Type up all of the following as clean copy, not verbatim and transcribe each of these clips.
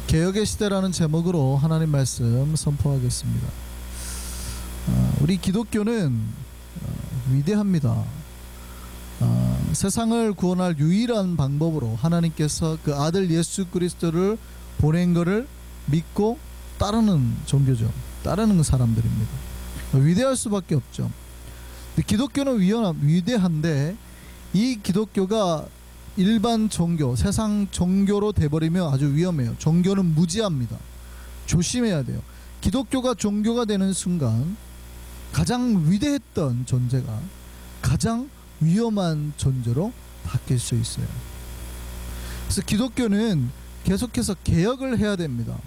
개혁의 시대라는 제목으로 하나님 말씀 선포하겠습니다. 우리 기독교는 위대합니다. 세상을 구원할 유일한 방법으로 하나님께서 그 아들 예수 그리스도를 보낸 것을 믿고 따르는 종교죠. 따르는 사람들입니다. 위대할 수밖에 없죠. 기독교는 위대한데 이 기독교가 일반 종교, 세상 종교로 돼버리면 아주 위험해요. 종교는 무지합니다. 조심해야 돼요. 기독교가 종교가 되는 순간 가장 위대했던 존재가 가장 위험한 존재로 바뀔 수 있어요. 그래서 기독교는 계속해서 개혁을 해야 됩니다.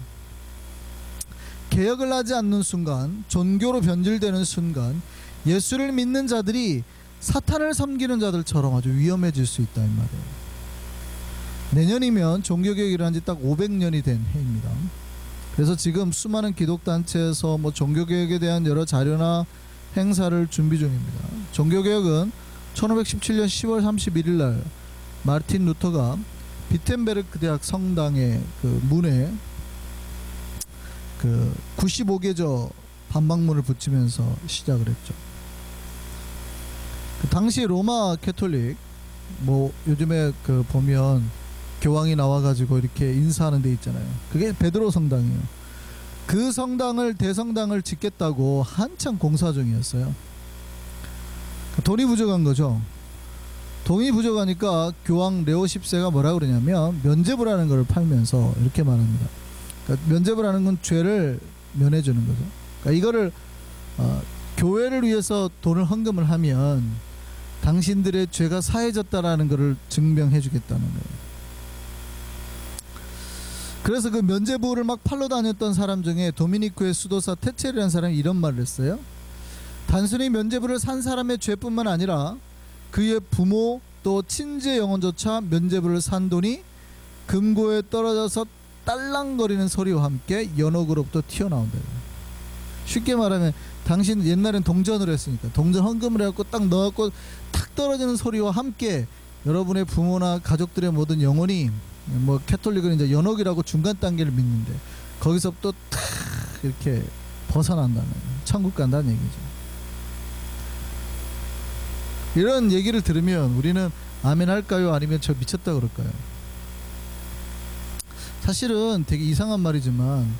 개혁을 하지 않는 순간, 종교로 변질되는 순간 예수를 믿는 자들이 사탄을 섬기는 자들처럼 아주 위험해질 수 있다 이 말이에요. 내년이면 종교개혁이 일어난 지 딱 500년이 된 해입니다. 그래서 지금 수많은 기독단체에서 종교개혁에 대한 여러 자료나 행사를 준비 중입니다. 종교개혁은 1517년 10월 31일 날 마르틴 루터가 비텐베르크 대학 성당의 그 문에 그 95개조 반박문을 붙이면서 시작을 했죠. 그 당시 로마 캐톨릭 요즘에 그 보면 교황이 나와가지고 이렇게 인사하는 데 있잖아요. 그게 베드로 성당이에요. 그 성당을 대성당을 짓겠다고 한참 공사 중이었어요. 돈이 부족한 거죠. 돈이 부족하니까 교황 레오 10세가 뭐라 그러냐면 면죄부라는 걸 팔면서 이렇게 말합니다. 그러니까 면죄부라는 건 죄를 면해 주는 거죠. 그러니까 이거를 교회를 위해서 돈을 헌금을 하면 당신들의 죄가 사해졌다라는 것을 증명해 주겠다는 거예요. 그래서 그 면죄부를 막 팔러 다녔던 사람 중에 도미니크의 수도사 테첼이라는 사람이 이런 말을 했어요. 단순히 면죄부를 산 사람의 죄뿐만 아니라 그의 부모 또 친지의 영혼조차 면죄부를 산 돈이 금고에 떨어져서 딸랑거리는 소리와 함께 연옥으로부터 튀어나온다. 쉽게 말하면 당신 옛날엔 동전으로 했으니까 동전 헌금을 해갖고 딱 넣어갖고 탁 떨어지는 소리와 함께 여러분의 부모나 가족들의 모든 영혼이 캐톨릭은 이제 연옥이라고 중간 단계를 믿는데 거기서부터 탁 이렇게 벗어난다는, 천국 간다는 얘기죠. 이런 얘기를 들으면 우리는 아멘 할까요? 아니면 저 미쳤다 그럴까요? 사실은 되게 이상한 말이지만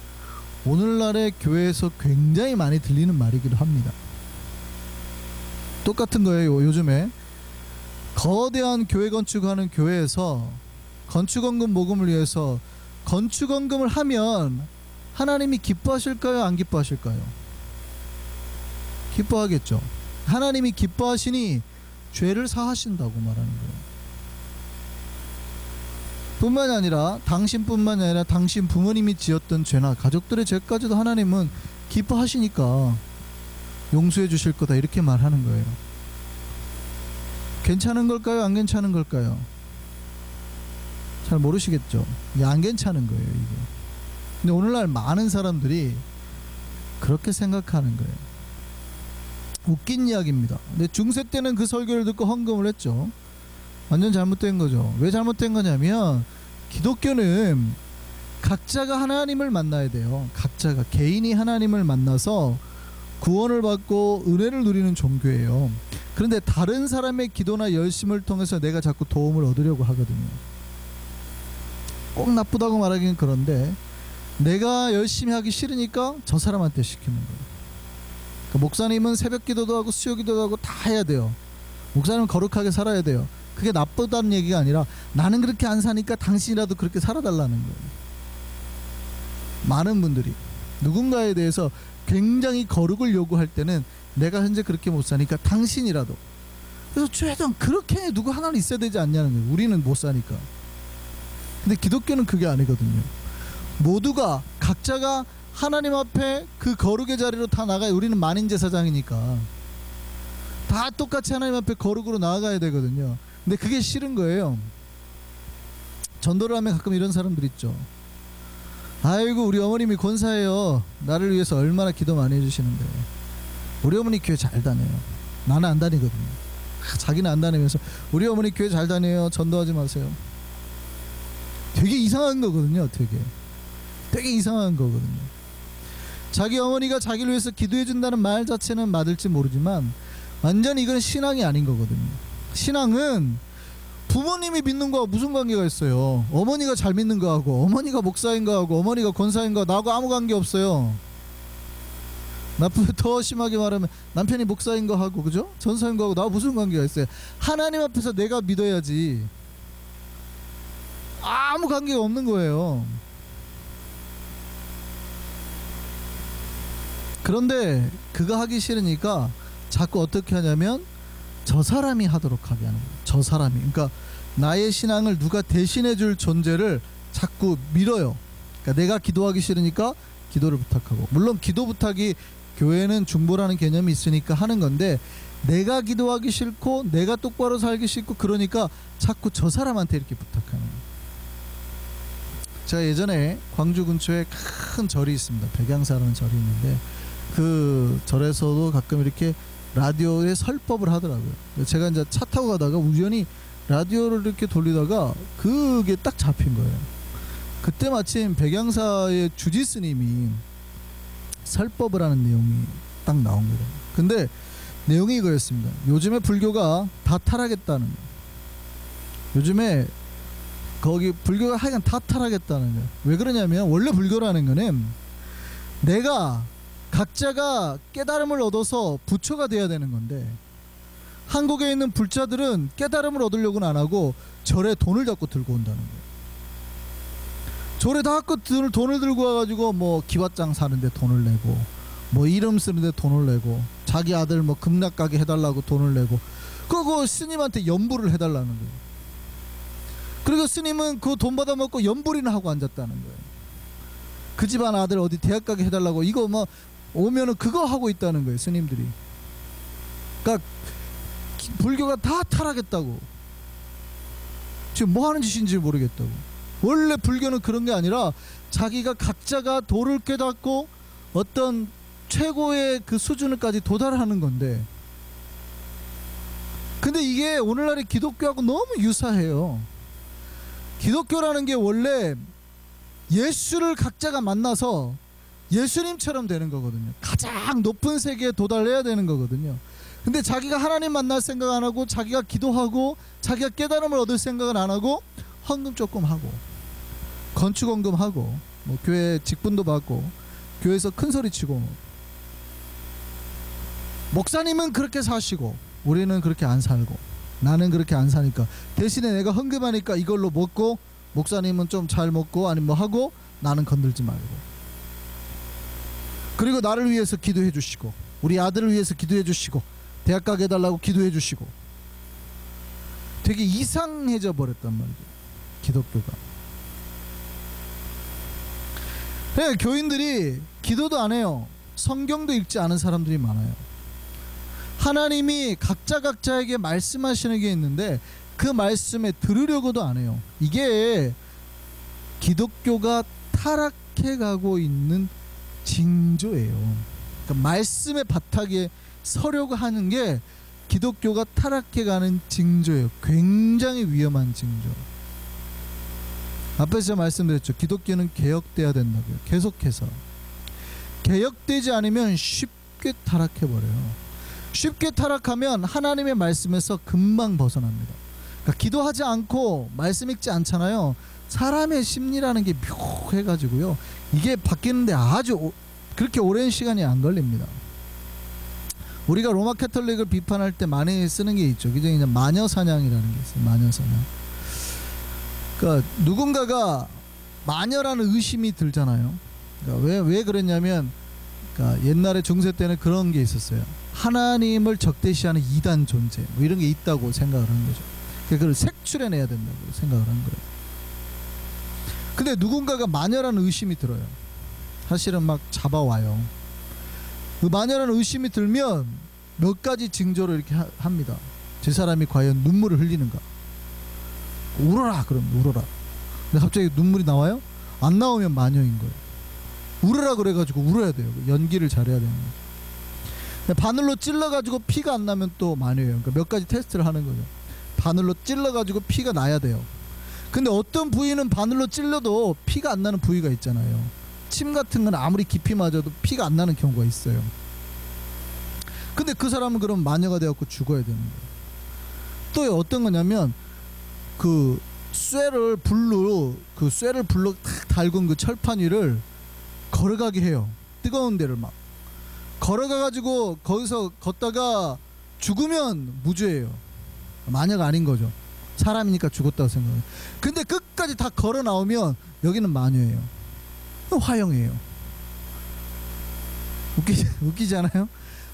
오늘날의 교회에서 굉장히 많이 들리는 말이기도 합니다. 똑같은 거예요. 요즘에 거대한 교회 건축하는 교회에서 건축원금 모금을 위해서 건축원금을 하면 하나님이 기뻐하실까요? 안 기뻐하실까요? 기뻐하겠죠. 하나님이 기뻐하시니 죄를 사하신다고 말하는 거예요. 뿐만이 아니라 당신뿐만이 아니라 당신 부모님이 지었던 죄나 가족들의 죄까지도 하나님은 기뻐하시니까 용서해 주실 거다 이렇게 말하는 거예요. 괜찮은 걸까요? 안 괜찮은 걸까요? 잘 모르시겠죠. 안 괜찮은 거예요 이게. 근데 오늘날 많은 사람들이 그렇게 생각하는 거예요. 웃긴 이야기입니다. 근데 중세 때는 그 설교를 듣고 헌금을 했죠. 완전 잘못된 거죠. 왜 잘못된 거냐면 기독교는 각자가 하나님을 만나야 돼요. 각자가 개인이 하나님을 만나서 구원을 받고 은혜를 누리는 종교예요. 그런데 다른 사람의 기도나 열심을 통해서 내가 자꾸 도움을 얻으려고 하거든요. 꼭 나쁘다고 말하기는 그런데 내가 열심히 하기 싫으니까 저 사람한테 시키는 거예요. 그러니까 목사님은 새벽 기도도 하고 수요 기도도 하고 다 해야 돼요. 목사님은 거룩하게 살아야 돼요. 그게 나쁘다는 얘기가 아니라 나는 그렇게 안 사니까 당신이라도 그렇게 살아달라는 거예요. 많은 분들이 누군가에 대해서 굉장히 거룩을 요구할 때는 내가 현재 그렇게 못 사니까 당신이라도. 그래서 최소한 그렇게 누구 하나는 있어야 되지 않냐는 거예요. 우리는 못 사니까. 근데 기독교는 그게 아니거든요. 모두가 각자가 하나님 앞에 그 거룩의 자리로 다 나가야, 우리는 만인제사장이니까 다 똑같이 하나님 앞에 거룩으로 나아가야 되거든요. 근데 그게 싫은 거예요. 전도를 하면 가끔 이런 사람들 있죠. 아이고 우리 어머님이 권사예요. 나를 위해서 얼마나 기도 많이 해주시는데 우리 어머니 교회 잘 다녀요. 나는 안 다니거든요. 자기는 안 다니면서 우리 어머니 교회 잘 다녀요. 전도하지 마세요. 되게 이상한 거거든요. 되게 되게 이상한 거거든요. 자기 어머니가 자기를 위해서 기도해 준다는 말 자체는 맞을지 모르지만 완전히 이건 신앙이 아닌 거거든요. 신앙은 부모님이 믿는 거하고 무슨 관계가 있어요. 어머니가 잘 믿는 거하고, 어머니가 목사인 거하고, 어머니가 권사인 거 나하고 아무 관계 없어요. 더 심하게 말하면 남편이 목사인 거하고, 그죠? 전사인 거하고 나하고 무슨 관계가 있어요. 하나님 앞에서 내가 믿어야지. 아무 관계가 없는 거예요. 그런데 그거 하기 싫으니까 자꾸 어떻게 하냐면 저 사람이 하도록 하게 하는 거예요. 저 사람이. 그러니까 나의 신앙을 누가 대신해 줄 존재를 자꾸 밀어요. 그러니까 내가 기도하기 싫으니까 기도를 부탁하고, 물론 기도 부탁이 교회는 중보라는 개념이 있으니까 하는 건데, 내가 기도하기 싫고 내가 똑바로 살기 싫고 그러니까 자꾸 저 사람한테 이렇게 부탁하는 거예요. 제가 예전에 광주 근처에 큰 절이 있습니다. 백양사라는 절이 있는데 그 절에서도 가끔 이렇게 라디오에 설법을 하더라고요. 제가 이제 차 타고 가다가 우연히 라디오를 이렇게 돌리다가 그게 딱 잡힌 거예요. 그때 마침 백양사의 주지 스님이 설법을 하는 내용이 딱 나온 거예요. 근데 내용이 이거였습니다. 요즘에 불교가 다 타락했다는 거예요. 요즘에 거기 불교가 하여간 다 타락했다는 거예요. 왜 그러냐면 원래 불교라는 거는 내가 각자가 깨달음을 얻어서 부처가 돼야 되는 건데, 한국에 있는 불자들은 깨달음을 얻으려고는 안 하고 절에 돈을 자꾸 들고 온다는 거예요. 절에 다 돈을 들고 와가지고 뭐 기왓장 사는데 돈을 내고, 뭐 이름 쓰는데 돈을 내고, 자기 아들 뭐 급락 가게 해달라고 돈을 내고, 그거 스님한테 연부를 해달라는 거예요. 그리고 스님은 그 돈 받아먹고 연불이나 하고 앉았다는 거예요. 그 집안 아들 어디 대학 가게 해달라고, 이거 뭐 오면은 그거 하고 있다는 거예요, 스님들이. 그러니까 불교가 다 타락했다고. 지금 뭐 하는 짓인지 모르겠다고. 원래 불교는 그런 게 아니라 자기가 각자가 도를 깨닫고 어떤 최고의 그 수준을까지 도달하는 건데, 근데 이게 오늘날의 기독교하고 너무 유사해요. 기독교라는 게 원래 예수를 각자가 만나서 예수님처럼 되는 거거든요. 가장 높은 세계에 도달해야 되는 거거든요. 근데 자기가 하나님 만날 생각 안 하고, 자기가 기도하고 자기가 깨달음을 얻을 생각은 안 하고, 헌금 조금 하고 건축 헌금 하고 뭐 교회 직분도 받고 교회에서 큰 소리 치고, 목사님은 그렇게 사시고 우리는 그렇게 안 살고, 나는 그렇게 안 사니까 대신에 내가 헌금하니까 이걸로 먹고, 목사님은 좀 잘 먹고 아니면 뭐 하고, 나는 건들지 말고, 그리고 나를 위해서 기도해 주시고, 우리 아들을 위해서 기도해 주시고, 대학 가게 해달라고 기도해 주시고, 되게 이상해져 버렸단 말이죠, 기독교가. 네, 교인들이 기도도 안 해요. 성경도 읽지 않은 사람들이 많아요. 하나님이 각자에게 말씀하시는 게 있는데 그 말씀에 들으려고도 안 해요. 이게 기독교가 타락해가고 있는 징조예요. 그러니까 말씀의 바닥에 서려고 하는 게 기독교가 타락해가는 징조예요. 굉장히 위험한 징조. 앞에서 제가 말씀드렸죠. 기독교는 개혁돼야 된다고요. 계속해서. 개혁되지 않으면 쉽게 타락해버려요. 쉽게 타락하면 하나님의 말씀에서 금방 벗어납니다. 그러니까 기도하지 않고 말씀 읽지 않잖아요. 사람의 심리라는 게 묘해가지고요, 이게 바뀌는데 아주 그렇게 오랜 시간이 안 걸립니다. 우리가 로마 캐톨릭을 비판할 때 많이 쓰는 게 있죠. 그게 이제 마녀 사냥이라는 게 있어요. 마녀 사냥. 그러니까 누군가가 마녀라는 의심이 들잖아요. 그러니까 왜 그랬냐면, 그러니까 옛날에 중세 때는 그런 게 있었어요. 하나님을 적대시하는 이단 존재, 뭐 이런 게 있다고 생각을 한 거죠. 그걸 색출해내야 된다고 생각을 한 거예요. 근데 누군가가 마녀라는 의심이 들어요. 사실은 막 잡아와요. 그 마녀라는 의심이 들면 몇 가지 징조를 이렇게 합니다. 저 사람이 과연 눈물을 흘리는가? 울어라 그러면 울어라. 근데 갑자기 눈물이 나와요? 안 나오면 마녀인 거예요. 울어라 그래가지고 울어야 돼요. 연기를 잘해야 되는 거예요. 바늘로 찔러가지고 피가 안 나면 또 마녀예요. 그러니까 몇 가지 테스트를 하는 거죠. 바늘로 찔러가지고 피가 나야 돼요. 근데 어떤 부위는 바늘로 찔러도 피가 안 나는 부위가 있잖아요. 침 같은 건 아무리 깊이 맞아도 피가 안 나는 경우가 있어요. 근데 그 사람은 그럼 마녀가 되어갖고 죽어야 되는 거예요. 또 어떤 거냐면 그 쇠를 불로 탁 달군 그 철판 위를 걸어가게 해요. 뜨거운 데를 막 걸어가가지고 거기서 걷다가 죽으면 무죄예요. 마녀가 아닌 거죠. 사람이니까 죽었다고 생각해요. 근데 끝까지 다 걸어 나오면 여기는 마녀예요. 화형이에요. 웃기지 않아요?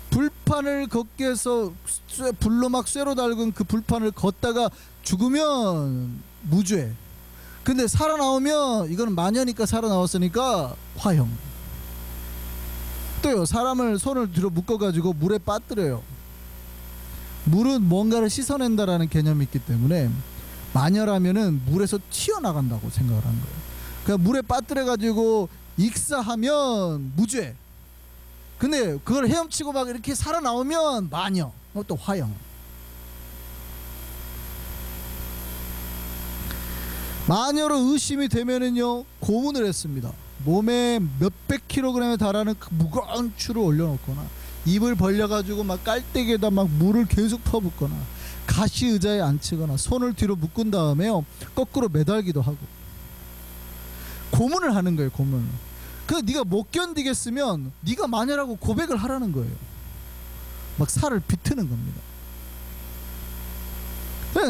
불판을 걷게 해서 불로 막 쇠로 달군 그 불판을 걷다가 죽으면 무죄. 근데 살아나오면 이거는 마녀니까 살아나왔으니까 화형. 또요, 사람을 손을 뒤로 묶어가지고 물에 빠뜨려요. 물은 뭔가를 씻어낸다라는 개념이 있기 때문에 마녀라면은 물에서 튀어나간다고 생각을 한 거예요. 그러니까 물에 빠뜨려가지고 익사하면 무죄. 근데 그걸 헤엄치고 막 이렇게 살아나오면 마녀. 또 화형. 마녀로 의심이 되면은요, 고문을 했습니다. 몸에 몇백 킬로그램에 달하는 그 무거운 추를 올려놓거나 입을 벌려가지고 막 깔때기에다 막 물을 계속 퍼붓거나 가시 의자에 앉히거나 손을 뒤로 묶은 다음에요, 거꾸로 매달기도 하고 고문을 하는 거예요. 고문을. 그래서 네가 못 견디겠으면 네가 마녀라고 고백을 하라는 거예요. 막 살을 비트는 겁니다.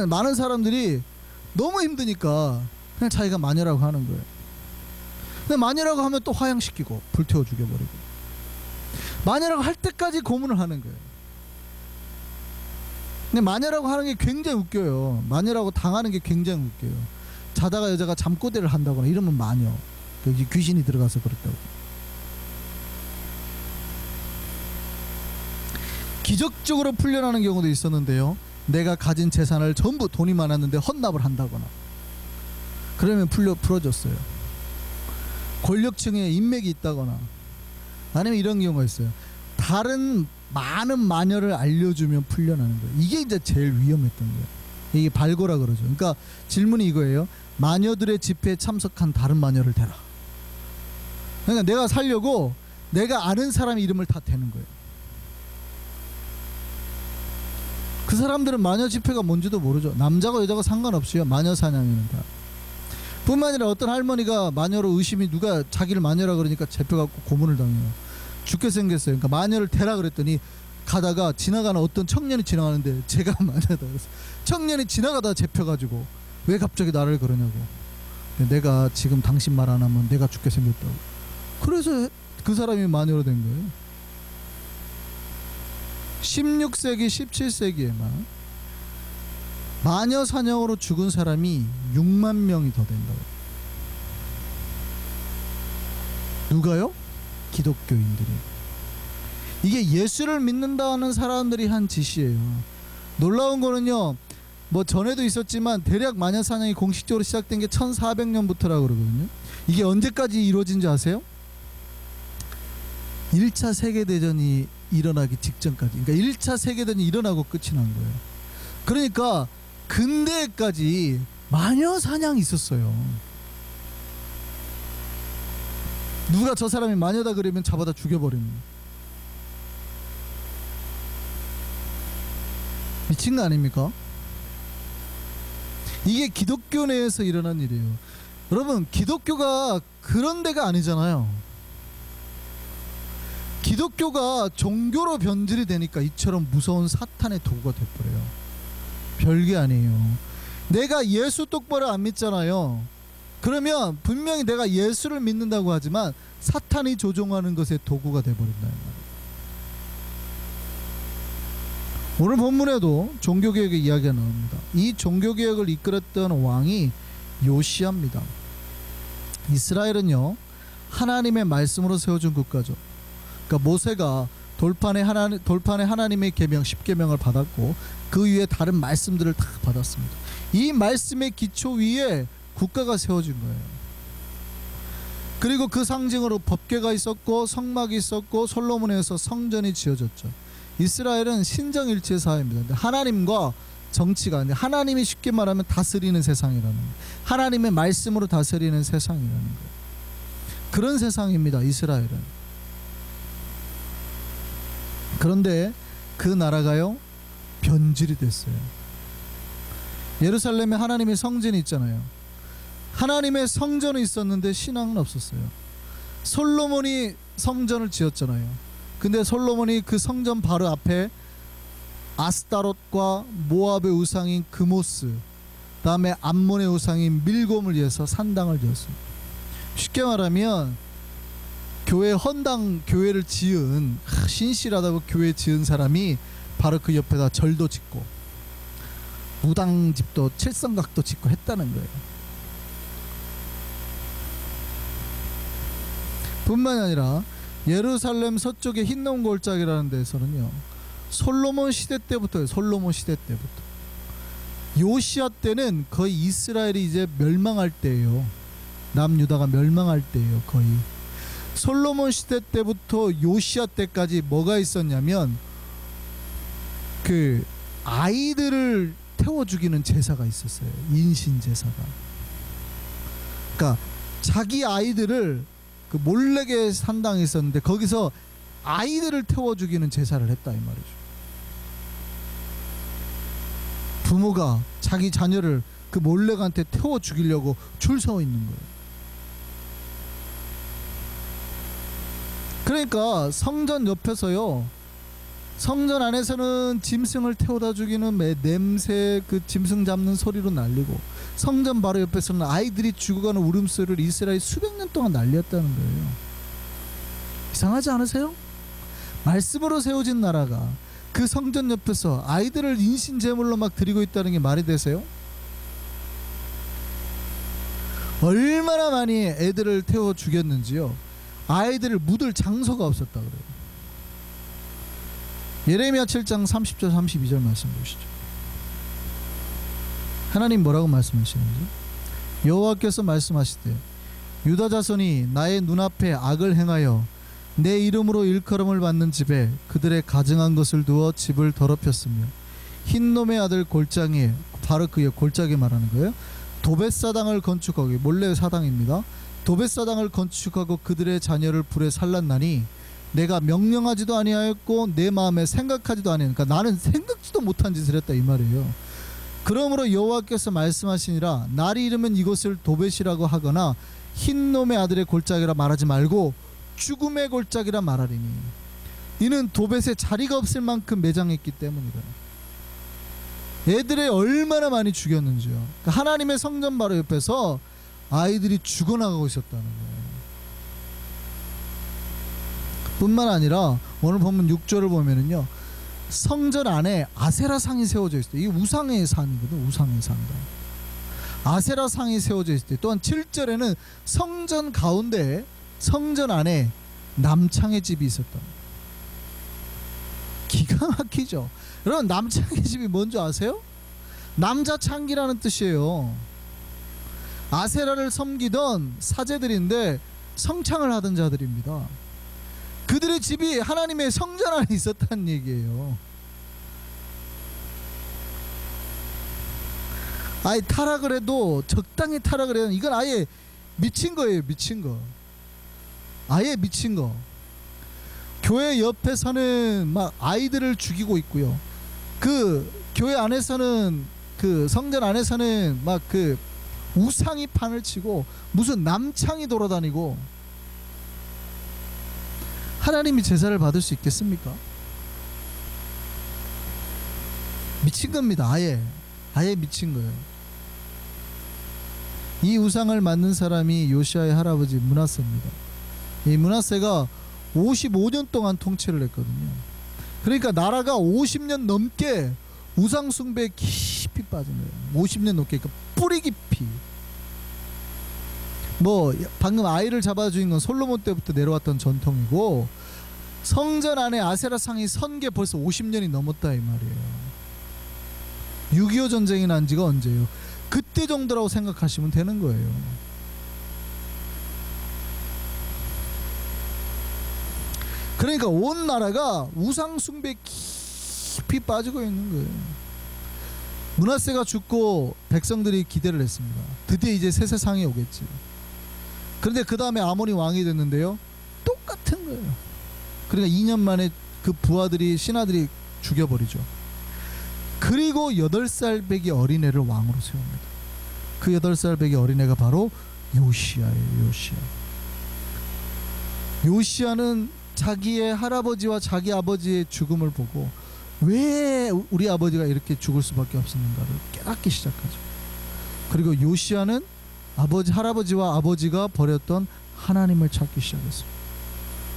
많은 사람들이 너무 힘드니까 그냥 자기가 마녀라고 하는 거예요. 근데 마녀라고 하면 또 화형시키고 불태워 죽여버리고, 마녀라고 할 때까지 고문을 하는 거예요. 근데 마녀라고 하는 게 굉장히 웃겨요. 마녀라고 당하는 게 굉장히 웃겨요. 자다가 여자가 잠꼬대를 한다거나 이러면 마녀, 여기 귀신이 들어가서 그렇다고. 기적적으로 풀려나는 경우도 있었는데요. 내가 가진 재산을 전부, 돈이 많았는데 헌납을 한다거나 그러면 풀어줬어요. 권력층에 인맥이 있다거나 아니면 이런 경우가 있어요. 다른 많은 마녀를 알려주면 풀려나는 거예요. 이게 이제 제일 위험했던 거예요. 이게 발고라 그러죠. 그러니까 질문이 이거예요. 마녀들의 집회에 참석한 다른 마녀를 대라. 그러니까 내가 살려고 내가 아는 사람 이름을 다 대는 거예요. 그 사람들은 마녀 집회가 뭔지도 모르죠. 남자가 여자가 상관없이요. 마녀 사냥이는 다. 뿐만 아니라 어떤 할머니가 마녀로 의심이, 누가 자기를 마녀라 그러니까 잡혀갖고 고문을 당해요. 죽게 생겼어요. 그러니까 마녀를 대라 그랬더니 가다가 지나가는 어떤 청년이 지나가는데 제가 마녀다 그래서 청년이 지나가다 잡혀가지고 왜 갑자기 나를 그러냐고. 내가 지금 당신 말 안 하면 내가 죽게 생겼다고. 그래서 그 사람이 마녀로 된 거예요. 16세기 17세기에만 마녀 사냥으로 죽은 사람이 6만 명이 더 된다고. 누가요? 기독교인들이. 이게 예수를 믿는다는 사람들이 한 짓이에요. 놀라운 거는요, 뭐 전에도 있었지만 대략 마녀 사냥이 공식적으로 시작된 게 1400년부터라고 그러거든요. 이게 언제까지 이루어진 줄 아세요? 1차 세계대전이 일어나기 직전까지. 그러니까 1차 세계대전이 일어나고 끝이 난 거예요. 그러니까 근대까지 마녀 사냥이 있었어요. 누가 저 사람이 마녀다 그러면 잡아다 죽여버리는. 미친 거 아닙니까? 이게 기독교 내에서 일어난 일이에요. 여러분, 기독교가 그런 데가 아니잖아요. 기독교가 종교로 변질이 되니까 이처럼 무서운 사탄의 도구가 돼버려요. 별게 아니에요. 내가 예수 똑바로 안 믿잖아요. 그러면 분명히 내가 예수를 믿는다고 하지만 사탄이 조종하는 것의 도구가 돼버린다는 말이에요. 오늘 본문에도 종교개혁의 이야기가 나옵니다. 이 종교개혁을 이끌었던 왕이 요시야입니다. 이스라엘은요, 하나님의 말씀으로 세워준 국가죠. 그러니까 모세가 돌판에 하나님의 계명 10계명을 받았고 그 위에 다른 말씀들을 다 받았습니다. 이 말씀의 기초 위에 국가가 세워진 거예요. 그리고 그 상징으로 법궤가 있었고 성막이 있었고 솔로몬에서 성전이 지어졌죠. 이스라엘은 신정일치의 사회입니다. 하나님과 정치가 아니라 하나님이 쉽게 말하면 다스리는 세상이라는 거예요. 하나님의 말씀으로 다스리는 세상이라는 거예요. 그런 세상입니다, 이스라엘은. 그런데 그 나라가요, 변질이 됐어요. 예루살렘에 하나님의 성전이 있잖아요. 하나님의 성전은 있었는데 신앙은 없었어요. 솔로몬이 성전을 지었잖아요. 근데 솔로몬이 그 성전 바로 앞에 아스타롯과 모압의 우상인 그모스, 다음에 암몬의 우상인 밀곰을 위해서 산당을 지었습니다. 쉽게 말하면 교회 헌당 교회를 지은, 신실하다고 교회 지은 사람이 바로 그 옆에다 절도 짓고 무당집도 칠성각도 짓고 했다는 거예요. 뿐만 아니라 예루살렘 서쪽의 흰놈 골짜기라는 데서는요, 솔로몬 시대 때부터요. 솔로몬 시대 때부터. 요시야 때는 거의 이스라엘이 이제 멸망할 때예요. 남유다가 멸망할 때예요, 거의. 솔로몬 시대 때부터 요시야 때까지 뭐가 있었냐면 그 아이들을 태워 죽이는 제사가 있었어요. 인신 제사가. 그러니까 자기 아이들을 그 몰래게 산당에 있었는데 거기서 아이들을 태워 죽이는 제사를 했다 이 말이죠. 부모가 자기 자녀를 그 몰래간테 태워 죽이려고 줄 서 있는 거예요. 그러니까 성전 옆에서요, 성전 안에서는 짐승을 태워다 죽이는 냄새, 그 짐승 잡는 소리로 날리고, 성전 바로 옆에서는 아이들이 죽어가는 울음소리를 이스라엘 수백 년 동안 날렸다는 거예요. 이상하지 않으세요? 말씀으로 세워진 나라가 그 성전 옆에서 아이들을 인신 제물로 막 드리고 있다는 게 말이 되세요? 얼마나 많이 애들을 태워 죽였는지요. 아이들을 묻을 장소가 없었다 그래요. 예레미야 7장 30절 32절 말씀 보시죠. 하나님 뭐라고 말씀하시는지. 여호와께서 말씀하시되 유다 자손이 나의 눈앞에 악을 행하여 내 이름으로 일컬음을 받는 집에 그들의 가증한 것을 두어 집을 더럽혔으며 흰놈의 아들 골짜기에, 바로 그의 골짜기 말하는 거예요, 도벳사당을 건축하고, 몰래 사당입니다. 도벳사당을 건축하고 그들의 자녀를 불에 살랐나니 내가 명령하지도 아니하였고 내 마음에 생각하지도 아니하였. 그러니까 나는 생각지도 못한 짓을 했다 이 말이에요. 그러므로 여호와께서 말씀하시니라, 날이 이르면 이곳을 도벳이라고 하거나 흰놈의 아들의 골짜기라 말하지 말고 죽음의 골짜기라 말하리니 이는 도벳에 자리가 없을 만큼 매장했기 때문이다. 애들을 얼마나 많이 죽였는지요. 그러니까 하나님의 성전 바로 옆에서 아이들이 죽어나가고 있었다는 거예요. 뿐만 아니라 오늘 보면 6절을 보면은요, 성전 안에 아세라 상이 세워져 있어요. 이게 우상의 상이거든. 우상의 상. 아세라 상이 세워져 있을 때, 또한 7절에는 성전 가운데, 성전 안에 남창의 집이 있었다. 기가 막히죠. 여러분, 남창의 집이 뭔지 아세요? 남자 창기라는 뜻이에요. 아세라를 섬기던 사제들인데 성창을 하던 자들입니다. 그들의 집이 하나님의 성전 안에 있었다는 얘기예요. 아예 타락을 해도 적당히 타락을 해도 이건 아예 미친 거예요. 미친 거. 아예 미친 거. 교회 옆에서는 막 아이들을 죽이고 있고요. 그 교회 안에서는, 그 성전 안에서는 막 그 우상이 판을 치고 무슨 남창이 돌아다니고. 하나님이 제사를 받을 수 있겠습니까? 미친 겁니다. 아예 미친 거예요. 이 우상을 만든 사람이 요시아의 할아버지 므낫세입니다. 이 므낫세가 55년 동안 통치를 했거든요. 그러니까 나라가 50년 넘게 우상 숭배에 깊이 빠진 거예요. 50년 넘게, 그러니까 뿌리 깊이. 뭐 방금 아이를 잡아주는 건 솔로몬 때부터 내려왔던 전통이고, 성전 안에 아세라 상이 선 게 벌써 50년이 넘었다 이 말이에요. 6.25 전쟁이 난 지가 언제예요? 그때 정도라고 생각하시면 되는 거예요. 그러니까 온 나라가 우상 숭배에 깊이 빠지고 있는 거예요. 므낫세가 죽고 백성들이 기대를 했습니다. 드디어 이제 새 세상이 오겠지. 그런데 그 다음에 아몬이 왕이 됐는데요, 똑같은 거예요. 그러니까 2년 만에 그 부하들이, 신하들이 죽여버리죠. 그리고 8살 배기 어린애를 왕으로 세웁니다. 그 8살 배기 어린애가 바로 요시야예요. 요시야는 자기의 할아버지와 자기 아버지의 죽음을 보고 왜 우리 아버지가 이렇게 죽을 수밖에 없었는가를 깨닫기 시작하죠. 그리고 요시야는 할아버지와 아버지가 버렸던 하나님을 찾기 시작했어요.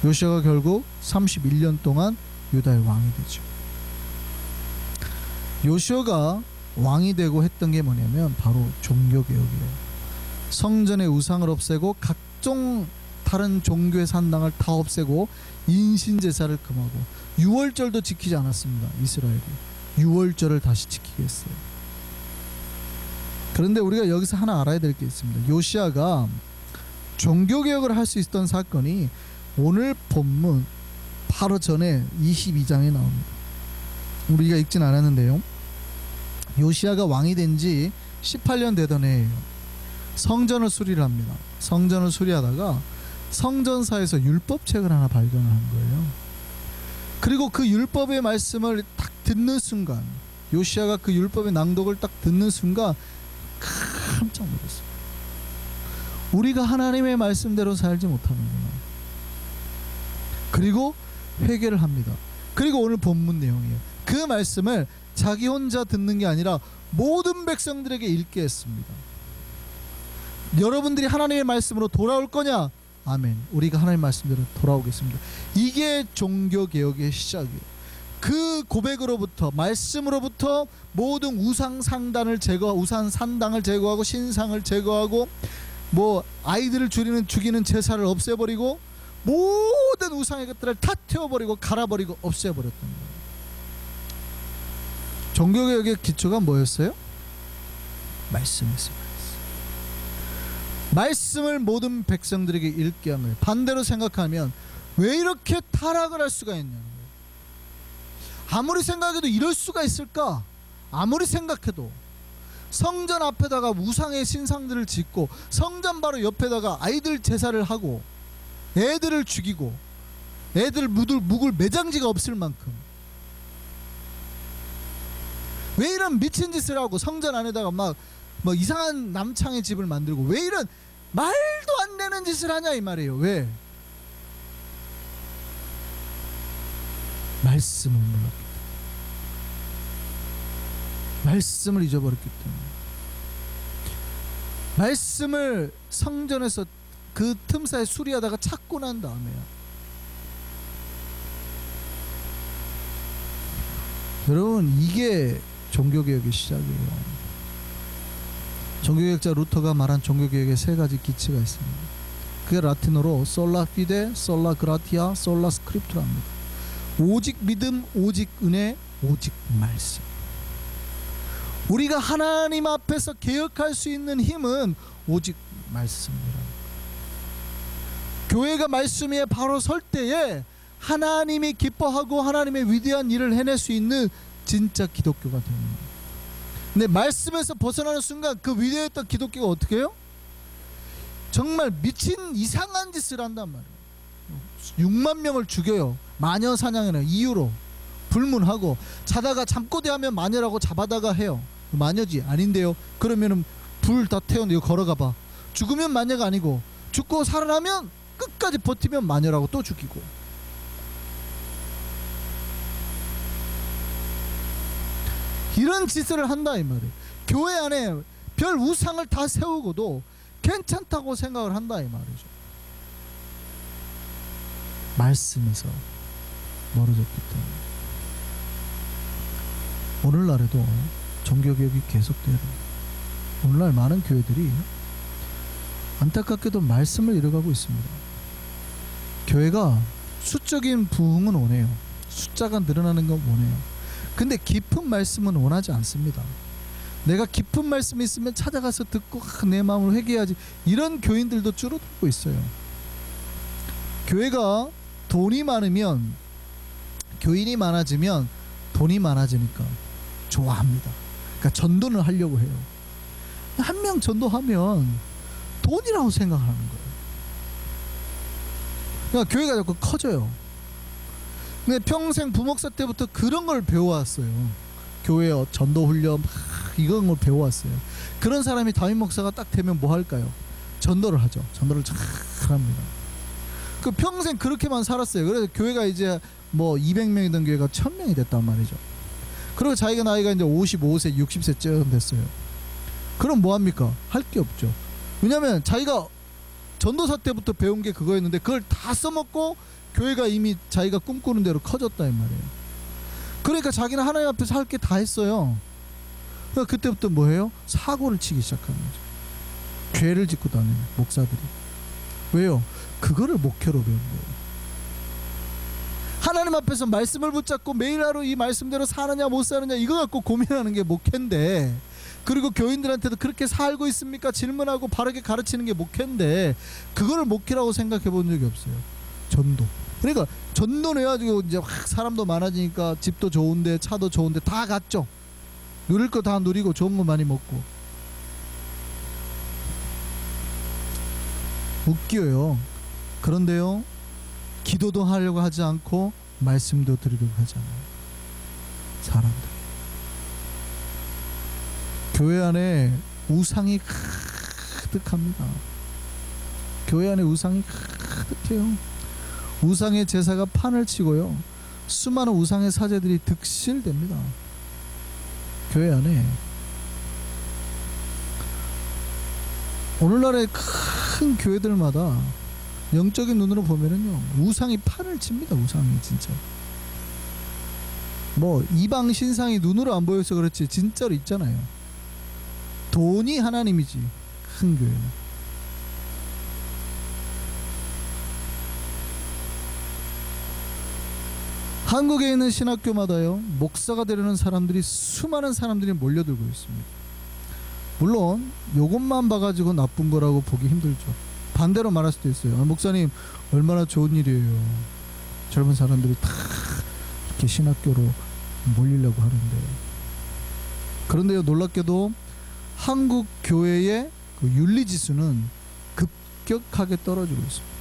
요시야가 결국 31년 동안 유다의 왕이 되죠. 요시야가 왕이 되고 했던 게 뭐냐면 바로 종교개혁이에요. 성전의 우상을 없애고 각종 다른 종교의 산당을 다 없애고 인신제사를 금하고 유월절도 지키지 않았습니다. 이스라엘이 유월절을 다시 지키게 했어요. 그런데 우리가 여기서 하나 알아야 될 게 있습니다. 요시야가 종교개혁을 할 수 있었던 사건이 오늘 본문 바로 전에 22장에 나옵니다. 우리가 읽진 않았는데요, 요시야가 왕이 된 지 18년 되던 해예요. 성전을 수리를 합니다. 성전을 수리하다가 성전사에서 율법책을 하나 발견을 한 거예요. 그리고 그 율법의 말씀을 딱 듣는 순간, 요시야가 그 율법의 낭독을 딱 듣는 순간 깜짝 놀랐어요. 우리가 하나님의 말씀대로 살지 못하는구나. 그리고 회개를 합니다. 그리고 오늘 본문 내용이에요. 그 말씀을 자기 혼자 듣는 게 아니라 모든 백성들에게 읽게 했습니다. 여러분들이 하나님의 말씀으로 돌아올 거냐? 아멘. 우리가 하나님의 말씀대로 돌아오겠습니다. 이게 종교개혁의 시작이에요. 그 고백으로부터, 말씀으로부터 모든 우상 상단을 우상 산당을 제거하고 신상을 제거하고 뭐 아이들을 죽이는 제사를 없애버리고 모든 우상의 것들을 다 태워버리고 갈아버리고 없애버렸던 거예요. 종교개혁의 기초가 뭐였어요? 말씀이었어요. 말씀을 모든 백성들에게 읽게 한 거예요. 반대로 생각하면 왜 이렇게 타락을 할 수가 있냐는 거예요. 아무리 생각해도 이럴 수가 있을까? 아무리 생각해도 성전 앞에다가 우상의 신상들을 짓고 성전 바로 옆에다가 아이들 제사를 하고 애들을 죽이고 애들 묵을 매장지가 없을 만큼 왜 이런 미친 짓을 하고 성전 안에다가 막 뭐 이상한 남창의 집을 만들고 왜 이런 말도 안 되는 짓을 하냐 이 말이에요. 왜? 말씀을 몰랐기 때문에, 말씀을 잊어버렸기 때문에, 말씀을 성전에서 그 틈사이 수리하다가 찾고 난 다음에야. 여러분, 이게 종교개혁의 시작이에요. 종교개혁자 루터가 말한 종교개혁의 3가지 기치가 있습니다. 그게 라틴어로 솔라 피데, 솔라 그라티아, 솔라 스크립투랍니다. 오직 믿음, 오직 은혜, 오직 말씀. 우리가 하나님 앞에서 개혁할 수 있는 힘은 오직 말씀이라. 교회가 말씀 위에 바로 설 때에 하나님이 기뻐하고 하나님의 위대한 일을 해낼 수 있는 진짜 기독교가 됩니다. 근데 말씀에서 벗어나는 순간 그 위대했던 기독교가 어떻게 해요? 정말 미친 이상한 짓을 한단 말이에요. 6만 명을 죽여요. 마녀 사냥이라는 이유로 불문하고, 자다가 잠꼬대하면 마녀라고 잡아다가 해요. 마녀지 아닌데요. 그러면은 불 다 태우는데 걸어가봐. 죽으면 마녀가 아니고 죽고 살아나면 끝까지 버티면 마녀라고 또 죽이고. 이런 짓을 한다 이 말이에요. 교회 안에 별 우상을 다 세우고도 괜찮다고 생각을 한다 이 말이죠. 말씀에서 멀어졌기 때문에. 오늘날에도 종교개혁이 계속돼요. 오늘날 많은 교회들이 안타깝게도 말씀을 잃어가고 있습니다. 교회가 수적인 부흥은 원해요. 숫자가 늘어나는 건 원해요. 근데 깊은 말씀은 원하지 않습니다. 내가 깊은 말씀이 있으면 찾아가서 듣고 내 마음을 회개해야지, 이런 교인들도 줄어들고 있어요. 교회가 돈이 많으면, 교인이 많아지면 돈이 많아지니까 좋아합니다. 그러니까 전도를 하려고 해요. 한 명 전도하면 돈이라고 생각하는 거예요. 그러니까 교회가 자꾸 커져요. 근데 평생 부목사 때부터 그런 걸 배워왔어요. 교회 전도 훈련 막 이런 걸 배워왔어요. 그런 사람이 담임 목사가 딱 되면 뭐 할까요? 전도를 하죠. 전도를 잘 합니다. 그 평생 그렇게만 살았어요. 그래서 교회가 이제 뭐 200명이던 교회가 1000명이 됐단 말이죠. 그리고 자기가 나이가 이제 55세, 60세쯤 됐어요. 그럼 뭐 합니까? 할 게 없죠. 왜냐면 자기가 전도사 때부터 배운 게 그거였는데 그걸 다 써먹고 교회가 이미 자기가 꿈꾸는 대로 커졌다 이 말이에요. 그러니까 자기는 하나님 앞에서 할 게 다 했어요. 그러니까 그때부터 뭐 해요? 사고를 치기 시작하는 거죠. 죄를 짓고 다니는 목사들이. 왜요? 그거를 목표로 배운 거예요. 하나님 앞에서 말씀을 붙잡고 매일 하루 이 말씀대로 사느냐 못 사느냐 이거 갖고 고민하는 게 목회인데, 그리고 교인들한테도 그렇게 살고 있습니까? 질문하고 바르게 가르치는 게 목회인데 그거를 목회라고 생각해 본 적이 없어요. 전도. 그러니까 전도는 해가지고 이제 확 사람도 많아지니까 집도 좋은데 차도 좋은데 다 갔죠. 누릴 거 다 누리고 좋은 거 많이 먹고. 웃겨요. 그런데요, 기도도 하려고 하지 않고 말씀도 들으려고 하잖아요. 사람들. 교회 안에 우상이 가득합니다. 교회 안에 우상이 가득해요. 우상의 제사가 판을 치고요, 수많은 우상의 사제들이 득실됩니다. 교회 안에. 오늘날의 큰 교회들마다 영적인 눈으로 보면은요, 우상이 판을 칩니다. 우상이 진짜. 뭐 이방 신상이 눈으로 안 보여서 그렇지 진짜로 있잖아요. 돈이 하나님이지 큰 교회는. 한국에 있는 신학교마다요, 목사가 되려는 사람들이, 수많은 사람들이 몰려들고 있습니다. 물론 요것만 봐가지고 나쁜 거라고 보기 힘들죠. 반대로 말할 수도 있어요. 목사님 얼마나 좋은 일이에요. 젊은 사람들이 다 이렇게 신학교로 몰리려고 하는데. 그런데요, 놀랍게도 한국 교회의 그 윤리지수는 급격하게 떨어지고 있습니다.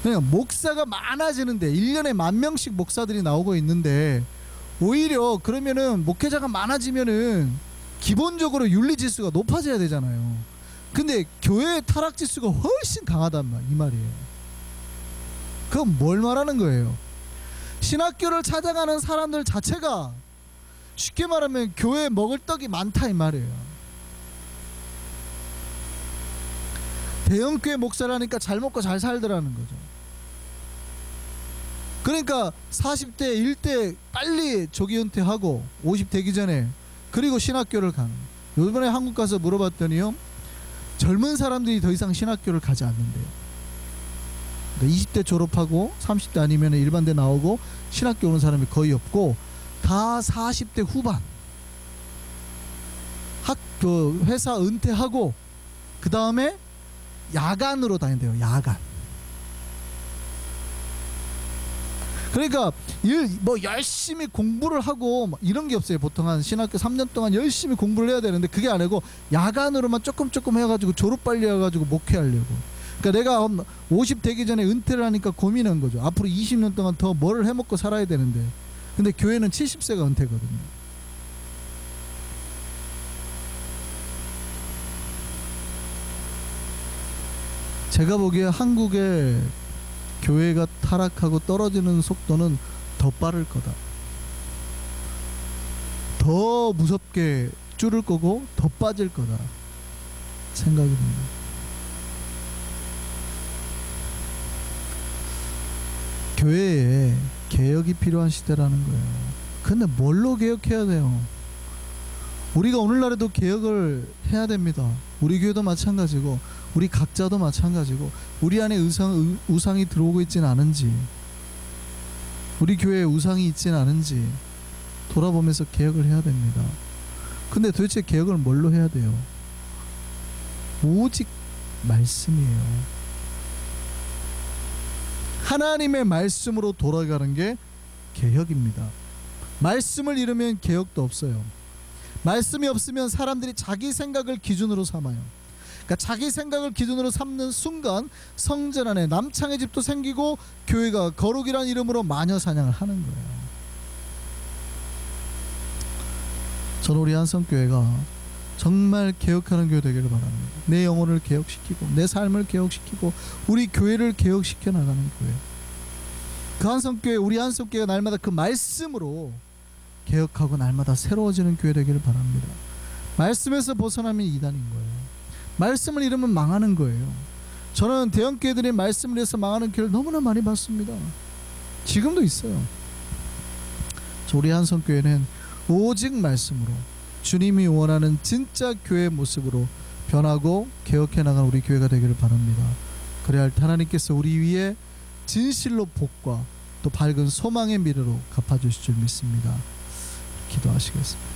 그러니까 목사가 많아지는데 1년에 10,000명씩 목사들이 나오고 있는데, 오히려 그러면은 목회자가 많아지면은 기본적으로 윤리지수가 높아져야 되잖아요. 근데 교회의 타락지수가 훨씬 강하단 말, 이 말이에요. 그건 뭘 말하는 거예요? 신학교를 찾아가는 사람들 자체가 쉽게 말하면 교회에 먹을 떡이 많다 이 말이에요. 대형교회 목사라니까 잘 먹고 잘 살더라는 거죠. 그러니까 40대 1대 빨리 조기 은퇴하고 50 되기 전에, 그리고 신학교를 가는. 요번에 한국 가서 물어봤더니요, 젊은 사람들이 더 이상 신학교를 가지 않는데요. 그러니까 20대 졸업하고 30대 아니면 일반대 나오고 신학교 오는 사람이 거의 없고, 다 40대 후반. 회사 은퇴하고 그 다음에 야간으로 다닌대요. 야간. 그러니까 뭐 열심히 공부를 하고 이런 게 없어요. 보통 한 신학교 3년 동안 열심히 공부를 해야 되는데 그게 아니고 야간으로만 조금 해가지고 졸업 빨리 해가지고 목회하려고. 그러니까 내가 50 되기 전에 은퇴를 하니까 고민한 거죠. 앞으로 20년 동안 더 뭐를 해먹고 살아야 되는데. 근데 교회는 70세가 은퇴거든요. 제가 보기에 한국의 교회가 타락하고 떨어지는 속도는 더 빠를 거다. 더 무섭게 줄을 거고 더 빠질 거다 생각이 듭니다. 교회에 개혁이 필요한 시대라는 거예요. 근데 뭘로 개혁해야 돼요? 우리가 오늘날에도 개혁을 해야 됩니다. 우리 교회도 마찬가지고 우리 각자도 마찬가지고, 우리 안에 우상이 들어오고 있지는 않은지, 우리 교회에 우상이 있지는 않은지 돌아보면서 개혁을 해야 됩니다. 근데 도대체 개혁을 뭘로 해야 돼요? 오직 말씀이에요. 하나님의 말씀으로 돌아가는 게 개혁입니다. 말씀을 잃으면 개혁도 없어요. 말씀이 없으면 사람들이 자기 생각을 기준으로 삼아요. 그러니까 자기 생각을 기준으로 삼는 순간 성전 안에 남창의 집도 생기고 교회가 거룩이라는 이름으로 마녀 사냥을 하는 거예요. 저는 우리 한성교회가 정말 개혁하는 교회 되기를 바랍니다. 내 영혼을 개혁시키고 내 삶을 개혁시키고 우리 교회를 개혁시켜 나가는 교회. 그 한성교회, 우리 한성교회가 날마다 그 말씀으로 개혁하고 날마다 새로워지는 교회 되기를 바랍니다. 말씀에서 벗어나면 이단인 거예요. 말씀을 잃으면 망하는 거예요. 저는 대형교회들이 말씀을 잃어서 망하는 교회를 너무나 많이 봤습니다. 지금도 있어요. 우리 한성교회는 오직 말씀으로 주님이 원하는 진짜 교회의 모습으로 변하고 개혁해 나가는 우리 교회가 되기를 바랍니다. 그래야 할 하나님께서 우리 위에 진실로 복과 또 밝은 소망의 미래로 갚아주실 줄 믿습니다. 기도하시겠습니다.